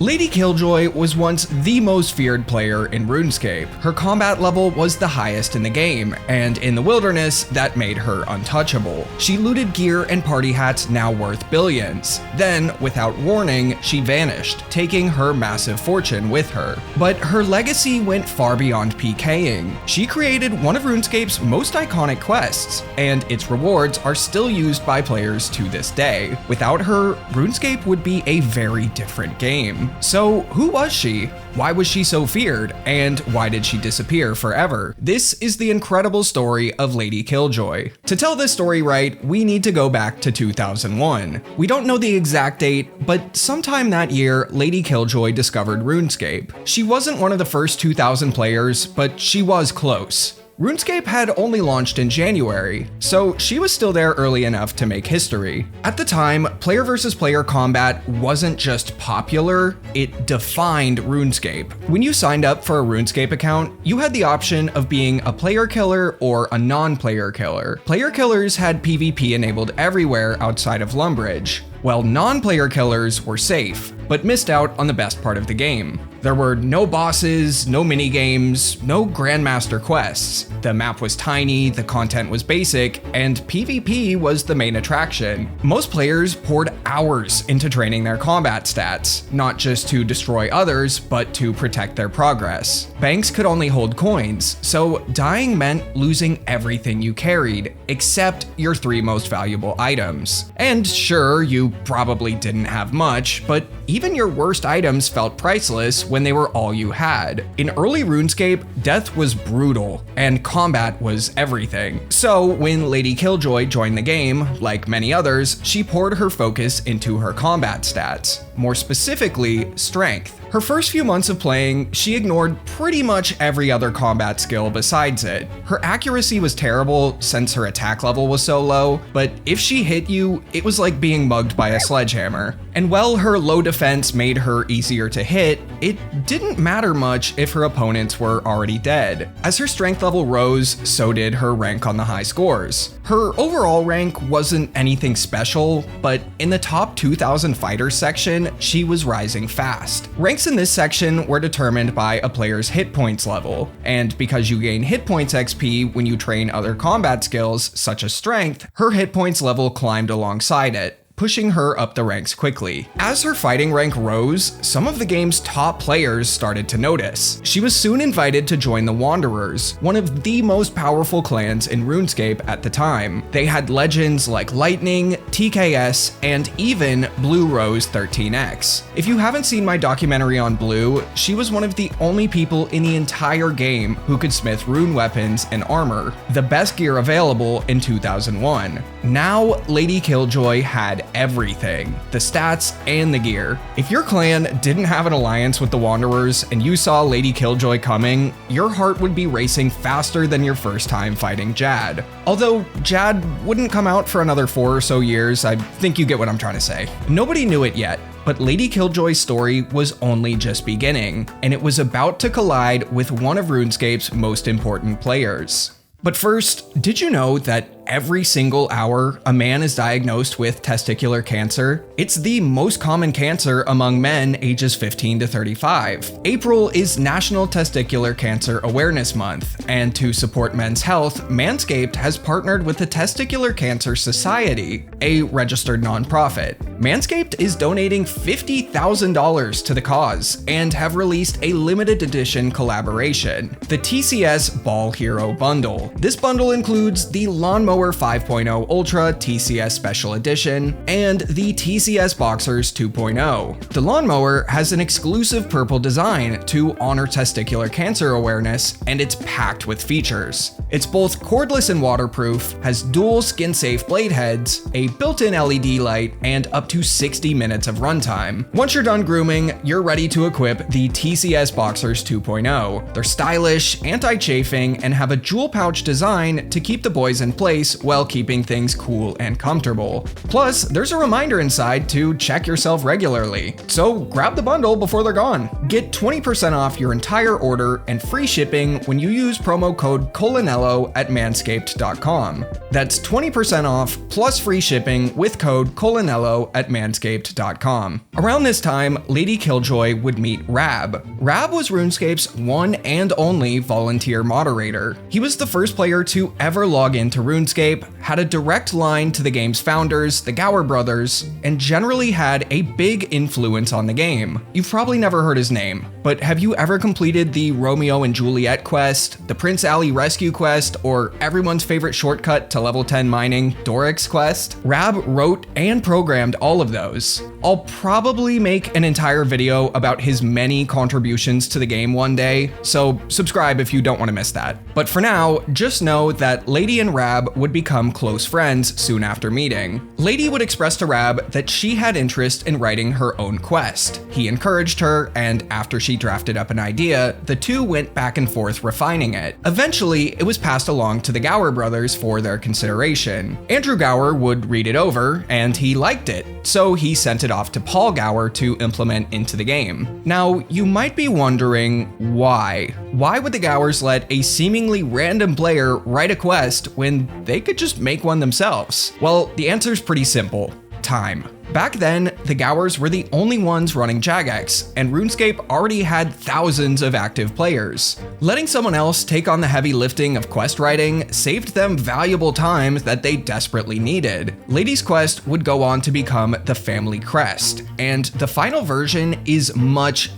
LadyKilljoy was once the most feared player in RuneScape. Her combat level was the highest in the game, and in the wilderness, that made her untouchable. She looted gear and party hats now worth billions. Then, without warning, she vanished, taking her massive fortune with her. But her legacy went far beyond PKing. She created one of RuneScape's most iconic quests, and its rewards are still used by players to this day. Without her, RuneScape would be a very different game. So, who was she? Why was she so feared? And why did she disappear forever? This is the incredible story of LadyKilljoy. To tell this story right, we need to go back to 2001. We don't know the exact date, but sometime that year, LadyKilljoy discovered RuneScape. She wasn't one of the first 2,000 players, but she was close. RuneScape had only launched in January, so she was still there early enough to make history. At the time, player versus player combat wasn't just popular, it defined RuneScape. When you signed up for a RuneScape account, you had the option of being a player killer or a non-player killer. Player killers had PvP enabled everywhere outside of Lumbridge, while non-player killers were safe, but missed out on the best part of the game. There were no bosses, no minigames, no Grandmaster quests. The map was tiny, the content was basic, and PvP was the main attraction. Most players poured hours into training their combat stats, not just to destroy others, but to protect their progress. Banks could only hold coins, so dying meant losing everything you carried, except your 3 most valuable items. And sure, you probably didn't have much, but even your worst items felt priceless when they were all you had. In early RuneScape, death was brutal, and combat was everything. So when LadyKilljoy joined the game, like many others, she poured her focus into her combat stats. More specifically, strength. Her first few months of playing, she ignored pretty much every other combat skill besides it. Her accuracy was terrible since her attack level was so low, but if she hit you, it was like being mugged by a sledgehammer. And while her low defense made her easier to hit, it didn't matter much if her opponents were already dead. As her strength level rose, so did her rank on the high scores. Her overall rank wasn't anything special, but in the top 2,000 fighters section, she was rising fast. Ranks in this section were determined by a player's hit points level, and because you gain hit points XP when you train other combat skills, such as strength, her hit points level climbed alongside it, pushing her up the ranks quickly. As her fighting rank rose, some of the game's top players started to notice. She was soon invited to join the Wanderers, one of the most powerful clans in RuneScape at the time. They had legends like Lightning, TKS, and even Blue Rose 13X. If you haven't seen my documentary on Blue, she was one of the only people in the entire game who could smith rune weapons and armor, the best gear available in 2001. Now, LadyKilljoy had everything, the stats and the gear. If your clan didn't have an alliance with the Wanderers and you saw LadyKilljoy coming, your heart would be racing faster than your first time fighting Jad. Although Jad wouldn't come out for another 4 or so years, I think you get what I'm trying to say. Nobody knew it yet, but LadyKilljoy's story was only just beginning, and it was about to collide with one of RuneScape's most important players. But first, did you know that every single hour a man is diagnosed with testicular cancer? It's the most common cancer among men ages 15 to 35. April is National Testicular Cancer Awareness Month, and to support men's health, Manscaped has partnered with the Testicular Cancer Society, a registered nonprofit. Manscaped is donating $50,000 to the cause and have released a limited edition collaboration, the TCS Ball Hero Bundle. This bundle includes the Lawnmower 5.0 Ultra TCS Special Edition and the TCS Boxers 2.0. The lawnmower has an exclusive purple design to honor testicular cancer awareness, and it's packed with features. It's both cordless and waterproof, has dual skin-safe blade heads, a built-in LED light, and up to 60 minutes of runtime. Once you're done grooming, you're ready to equip the TCS Boxers 2.0. They're stylish, anti-chafing, and have a jewel pouch design to keep the boys in place pace while keeping things cool and comfortable. Plus, there's a reminder inside to check yourself regularly, so grab the bundle before they're gone. Get 20% off your entire order and free shipping when you use promo code Colonello at manscaped.com. That's 20% off plus free shipping with code Colonello at manscaped.com. Around this time, LadyKilljoy would meet Rab. Rab was RuneScape's one and only volunteer moderator. He was the first player to ever log into RuneScape, had a direct line to the game's founders, the Gower brothers, and generally had a big influence on the game. You've probably never heard his name, but have you ever completed the Romeo and Juliet quest, the Prince Ali rescue quest, or everyone's favorite shortcut to level 10 mining, Doric's quest? Rab wrote and programmed all of those. I'll probably make an entire video about his many contributions to the game one day, so subscribe if you don't want to miss that. But for now, just know that Lady and Rab would become close friends soon after meeting. Lady would express to Rab that she had interest in writing her own quest. He encouraged her, and after she drafted up an idea, the two went back and forth refining it. Eventually, it was passed along to the Gower brothers for their consideration. Andrew Gower would read it over, and he liked it, so he sent it off to Paul Gower to implement into the game. Now, you might be wondering why. Why would the Gowers let a seemingly random player write a quest when they could just make one themselves? Well, the answer's pretty simple: time. Back then, the Gowers were the only ones running Jagex, and RuneScape already had thousands of active players. Letting someone else take on the heavy lifting of quest writing saved them valuable time that they desperately needed. Lady's quest would go on to become the Family Crest, and the final version is much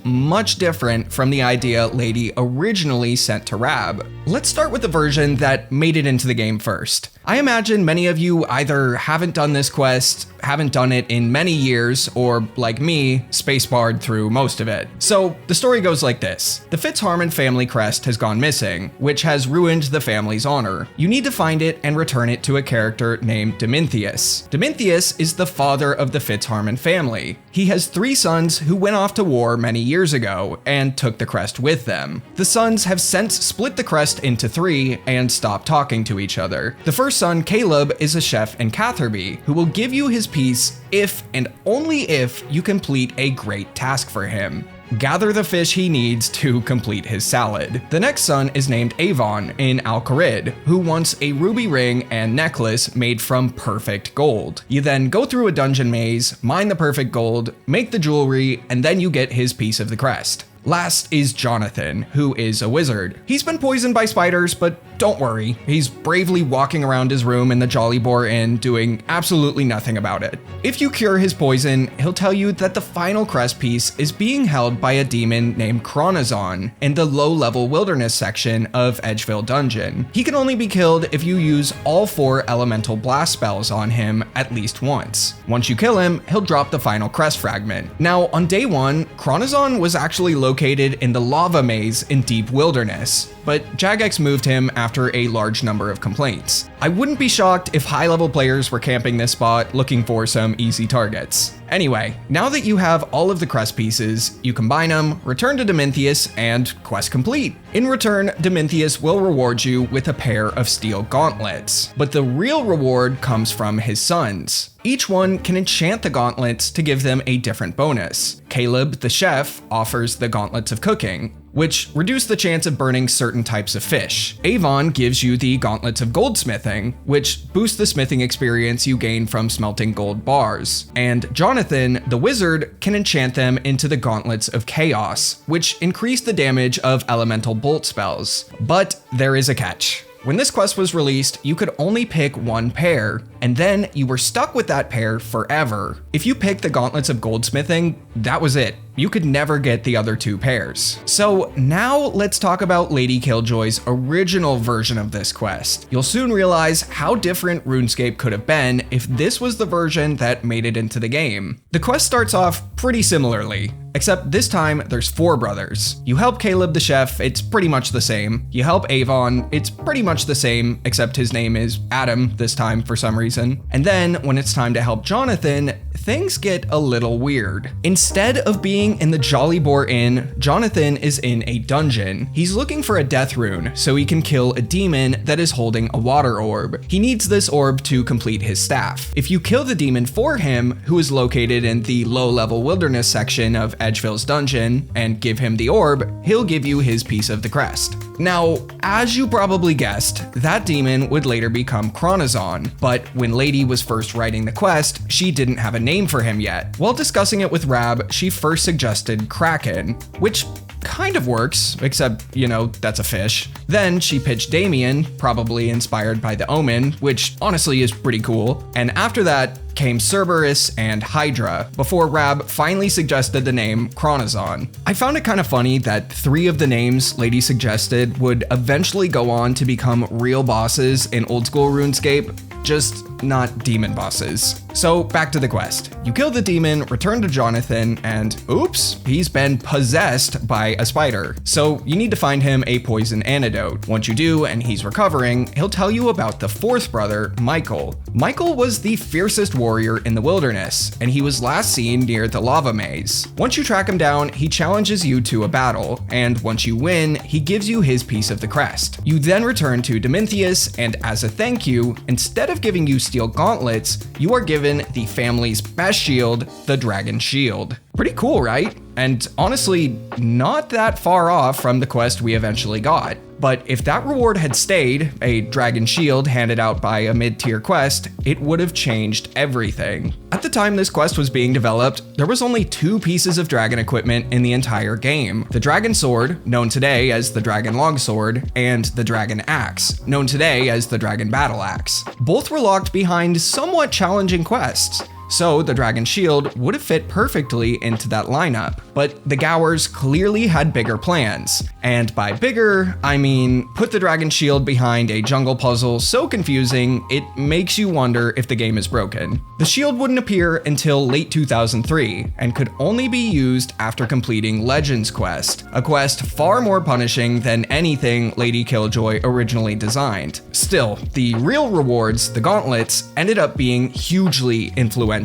different from the idea Lady originally sent to Rab. Let's start with the version that made it into the game first. I imagine many of you either haven't done this quest, haven't done it in many years, or like me, spacebarred through most of it. So the story goes like this. The Fitzharmon family crest has gone missing, which has ruined the family's honor. You need to find it and return it to a character named Domintheus. Domintheus is the father of the Fitzharmon family. He has 3 sons who went off to war many years ago and took the crest with them. The sons have since split the crest into 3 and stopped talking to each other. The first son, Caleb, is a chef in Catherby who will give you his piece if and only if you complete a great task for him. Gather the fish he needs to complete his salad. The next son is named Avon in Al-Kharid, who wants a ruby ring and necklace made from perfect gold. You then go through a dungeon maze, mine the perfect gold, make the jewelry, and then you get his piece of the crest. Last is Jonathan, who is a wizard. He's been poisoned by spiders, but don't worry, he's bravely walking around his room in the Jolly Boar Inn doing absolutely nothing about it. If you cure his poison, he'll tell you that the final crest piece is being held by a demon named Chronozon in the low-level wilderness section of Edgeville Dungeon. He can only be killed if you use all 4 elemental blast spells on him at least once. Once you kill him, he'll drop the final crest fragment. Now, on day 1, Chronozon was actually located in the lava maze in Deep Wilderness, but Jagex moved him after a large number of complaints. I wouldn't be shocked if high-level players were camping this spot looking for some easy targets. Anyway, now that you have all of the crest pieces, you combine them, return to Domintheus, and quest complete. In return, Domintheus will reward you with a pair of steel gauntlets, but the real reward comes from his sons. Each one can enchant the gauntlets to give them a different bonus. Caleb, the chef, offers the gauntlets of cooking, which reduce the chance of burning certain types of fish. Avon gives you the gauntlets of goldsmithing, which boosts the smithing experience you gain from smelting gold bars. And Jonathan, the wizard, can enchant them into the gauntlets of chaos, which increase the damage of elemental bolt spells. But there is a catch. When this quest was released, you could only pick 1 pair, and then you were stuck with that pair forever. If you picked the gauntlets of goldsmithing, that was it. You could never get the other 2 pairs. So now let's talk about LadyKilljoy's original version of this quest. You'll soon realize how different RuneScape could have been if this was the version that made it into the game. The quest starts off pretty similarly, except this time there's 4 brothers. You help Caleb the chef, it's pretty much the same. You help Avon, it's pretty much the same, except his name is Adam this time for some reason. And then when it's time to help Jonathan, things get a little weird. Instead of being in the Jolly Boar Inn, Jonathan is in a dungeon. He's looking for a death rune so he can kill a demon that is holding a water orb. He needs this orb to complete his staff. If you kill the demon for him, who is located in the low-level wilderness section of Edgeville's dungeon, and give him the orb, he'll give you his piece of the crest. Now, as you probably guessed, that demon would later become Chronozon, but when Lady was first writing the quest, she didn't have a name for him yet. While discussing it with Rab, she first suggested Kraken, which kind of works, except, you know, that's a fish. Then she pitched Damien, probably inspired by the Omen, which honestly is pretty cool. And after that came Cerberus and Hydra, before Rab finally suggested the name Chronozon. I found it kind of funny that 3 of the names Lady suggested would eventually go on to become real bosses in old school RuneScape, just not demon bosses. So back to the quest. You kill the demon, return to Jonathan, and oops, he's been possessed by a spider. So you need to find him a poison antidote. Once you do and he's recovering, he'll tell you about the 4th brother, Michael. Michael was the fiercest warrior in the wilderness, and he was last seen near the lava maze. Once you track him down, he challenges you to a battle, and once you win, he gives you his piece of the crest. You then return to Domintheus, and as a thank you, instead of giving you steel gauntlets, you are given the family's best shield, the Dragon Shield. Pretty cool, right? And honestly, not that far off from the quest we eventually got. But if that reward had stayed, a Dragon Shield handed out by a mid-tier quest, it would have changed everything. At the time this quest was being developed, there was only 2 pieces of dragon equipment in the entire game. The Dragon Sword, known today as the Dragon Longsword, and the Dragon Axe, known today as the Dragon Battle Axe. Both were locked behind somewhat challenging quests, so the Dragon Shield would have fit perfectly into that lineup. But the Gowers clearly had bigger plans. And by bigger, I mean put the Dragon Shield behind a jungle puzzle so confusing, it makes you wonder if the game is broken. The shield wouldn't appear until late 2003, and could only be used after completing Legends Quest, a quest far more punishing than anything LadyKilljoy originally designed. Still, the real rewards, the gauntlets, ended up being hugely influential.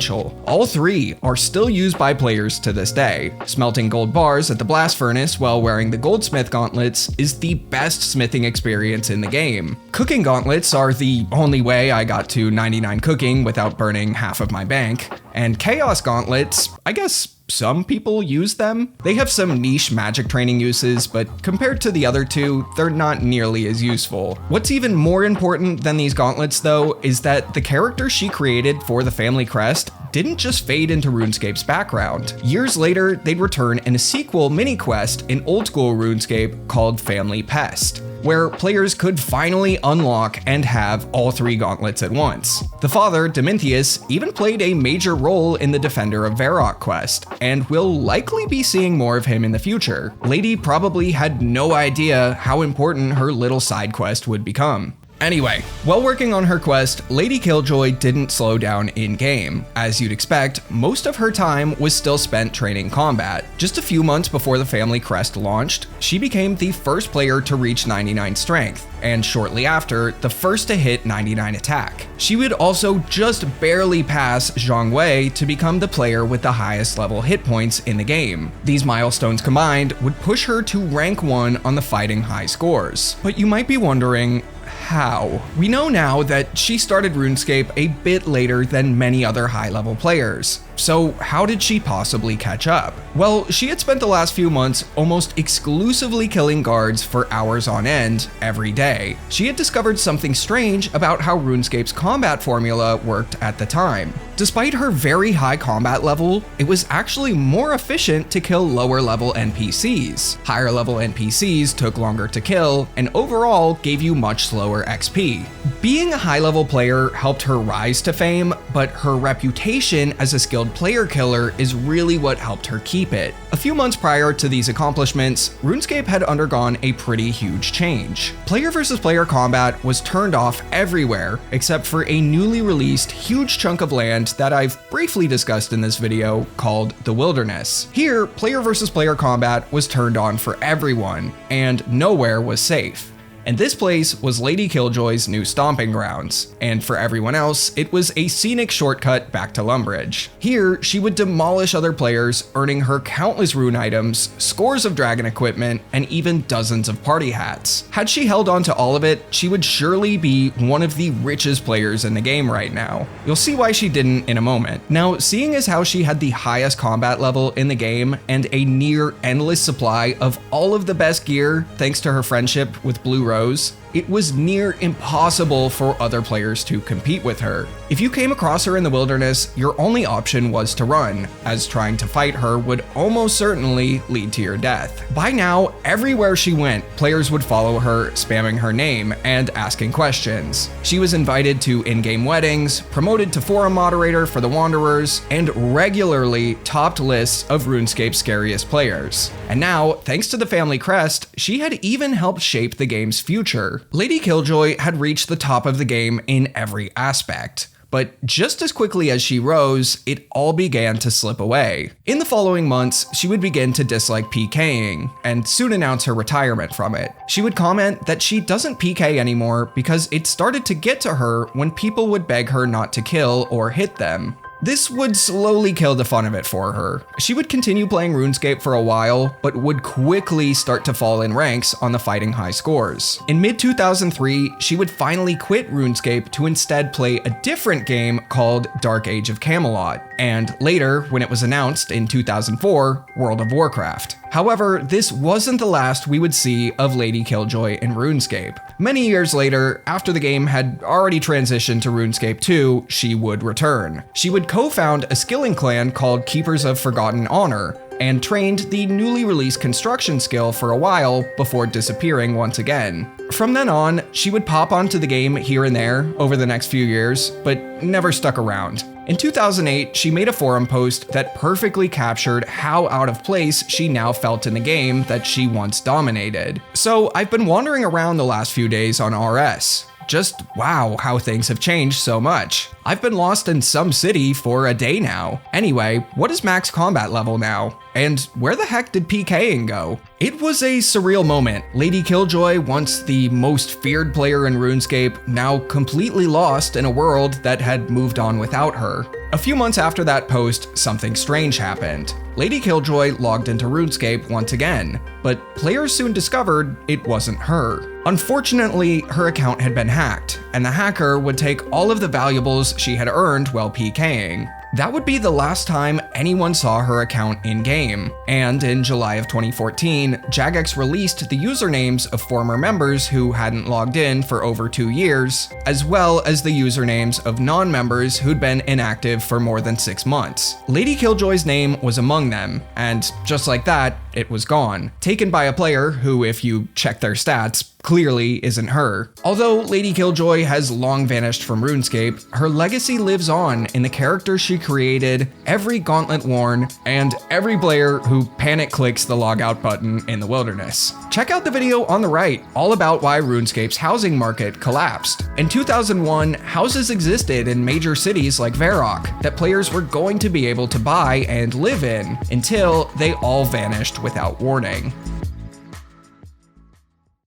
All 3 are still used by players to this day. Smelting gold bars at the blast furnace while wearing the goldsmith gauntlets is the best smithing experience in the game. Cooking gauntlets are the only way I got to 99 cooking without burning half of my bank. And chaos gauntlets, I guess some people use them. They have some niche magic training uses, but compared to the other 2, they're not nearly as useful. What's even more important than these gauntlets though, is that the character she created for the Family Crest didn't just fade into RuneScape's background. Years later, they'd return in a sequel mini-quest in old school RuneScape called Family Pest, where players could finally unlock and have all 3 gauntlets at once. The father, Domintheus, even played a major role in the Defender of Varrock quest, and we'll likely be seeing more of him in the future. Lady probably had no idea how important her little side quest would become. Anyway, while working on her quest, LadyKilljoy didn't slow down in-game. As you'd expect, most of her time was still spent training combat. Just a few months before the Family Crest launched, she became the first player to reach 99 strength, and shortly after, the first to hit 99 attack. She would also just barely pass Zhang Wei to become the player with the highest level hit points in the game. These milestones combined would push her to rank 1 on the fighting high scores. But you might be wondering, how? We know now that she started RuneScape a bit later than many other high-level players. So how did she possibly catch up? Well, she had spent the last few months almost exclusively killing guards for hours on end every day. She had discovered something strange about how RuneScape's combat formula worked at the time. Despite her very high combat level, it was actually more efficient to kill lower level NPCs. Higher level NPCs took longer to kill, and overall gave you much slower XP. Being a high level player helped her rise to fame, but her reputation as a skilled player killer is really what helped her keep it. A few months prior to these accomplishments, RuneScape had undergone a pretty huge change. Player versus player combat was turned off everywhere, except for a newly released huge chunk of land that I've briefly discussed in this video called the Wilderness. Here, player versus player combat was turned on for everyone, and nowhere was safe. And this place was LadyKilljoy's new stomping grounds, and for everyone else, it was a scenic shortcut back to Lumbridge. Here, she would demolish other players, earning her countless rune items, scores of dragon equipment, and even dozens of party hats. Had she held on to all of it, she would surely be one of the richest players in the game right now. You'll see why she didn't in a moment. Now, seeing as how she had the highest combat level in the game and a near endless supply of all of the best gear thanks to her friendship with Blue Rose, it was near impossible for other players to compete with her. If you came across her in the wilderness, your only option was to run, as trying to fight her would almost certainly lead to your death. By now, everywhere she went, players would follow her, spamming her name and asking questions. She was invited to in-game weddings, promoted to forum moderator for the Wanderers, and regularly topped lists of RuneScape's scariest players. And now, thanks to the Family Crest, she had even helped shape the game's future. LadyKilljoy had reached the top of the game in every aspect, but just as quickly as she rose, it all began to slip away. In the following months, she would begin to dislike PKing, and soon announce her retirement from it. She would comment that she doesn't PK anymore because it started to get to her when people would beg her not to kill or hit them. This would slowly kill the fun of it for her. She would continue playing RuneScape for a while, but would quickly start to fall in ranks on the fighting high scores. In mid-2003, she would finally quit RuneScape to instead play a different game called Dark Age of Camelot, and later, when it was announced in 2004, World of Warcraft. However, this wasn't the last we would see of LadyKilljoy in RuneScape. Many years later, after the game had already transitioned to RuneScape 2, she would return. She would co-found a skilling clan called Keepers of Forgotten Honor, and trained the newly released construction skill for a while before disappearing once again. From then on, she would pop onto the game here and there over the next few years, but never stuck around. In 2008, she made a forum post that perfectly captured how out of place she now felt in the game that she once dominated. So I've been wandering around the last few days on RS. Just wow how things have changed so much. I've been lost in some city for a day now. Anyway, what is max combat level now? And where the heck did PKing go? It was a surreal moment. LadyKilljoy, once the most feared player in RuneScape, now completely lost in a world that had moved on without her. A few months after that post, something strange happened. LadyKilljoy logged into RuneScape once again, but players soon discovered it wasn't her. Unfortunately, her account had been hacked, and the hacker would take all of the valuables she had earned while PKing. That would be the last time anyone saw her account in-game, and in July of 2014, Jagex released the usernames of former members who hadn't logged in for over 2 years, as well as the usernames of non-members who'd been inactive for more than 6 months. LadyKilljoy's name was among them, and just like that, it was gone, taken by a player who, if you check their stats, clearly isn't her. Although LadyKilljoy has long vanished from RuneScape, her legacy lives on in the character she created, every gauntlet worn, and every player who panic clicks the logout button in the wilderness. Check out the video on the right, all about why RuneScape's housing market collapsed. In 2001, houses existed in major cities like Varrock that players were going to be able to buy and live in, until they all vanished without warning.